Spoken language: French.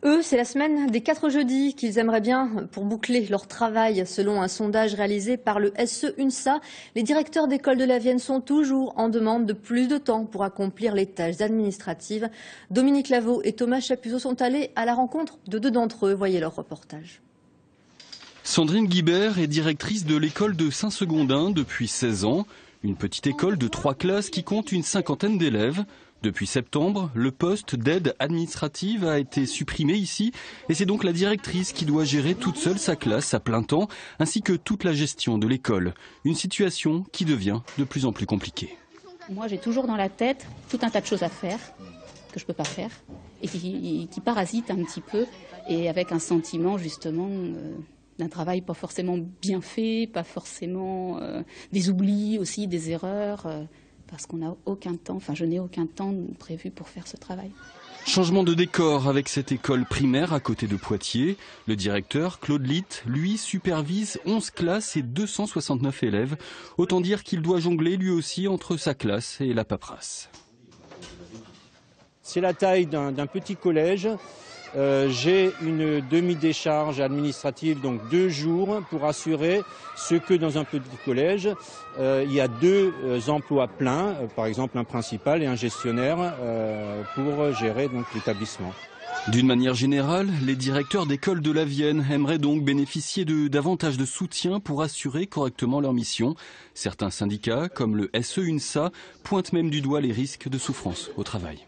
Eux, c'est la semaine des 4 jeudis qu'ils aimeraient bien pour boucler leur travail. Selon un sondage réalisé par le SE-UNSA, les directeurs d'école de la Vienne sont toujours en demande de plus de temps pour accomplir les tâches administratives. Dominique Lavaux et Thomas Chapuzot sont allés à la rencontre de 2 d'entre eux. Voyez leur reportage. Sandrine Guibert est directrice de l'école de Saint-Segondin depuis 16 ans. Une petite école de 3 classes qui compte une 50aine d'élèves. Depuis septembre, le poste d'aide administrative a été supprimé ici et c'est donc la directrice qui doit gérer toute seule sa classe à plein temps ainsi que toute la gestion de l'école. Une situation qui devient de plus en plus compliquée. Moi j'ai toujours dans la tête tout un tas de choses à faire que je ne peux pas faire et qui parasitent un petit peu et avec un sentiment justement d'un travail pas forcément bien fait, pas forcément des oublis aussi, des erreurs. Parce qu'on n'a aucun temps, enfin je n'ai aucun temps prévu pour faire ce travail. Changement de décor avec cette école primaire à côté de Poitiers. Le directeur, Claude Litt, lui supervise 11 classes et 269 élèves. Autant dire qu'il doit jongler lui aussi entre sa classe et la paperasse. C'est la taille d'un petit collège. J'ai une demi-décharge administrative, donc 2 jours, pour assurer ce que dans un petit collège, il y a 2 emplois pleins, par exemple un principal et un gestionnaire, pour gérer donc l'établissement. D'une manière générale, les directeurs d'école de la Vienne aimeraient donc bénéficier de davantage de soutien pour assurer correctement leur mission. Certains syndicats, comme le SE-UNSA, pointent même du doigt les risques de souffrance au travail.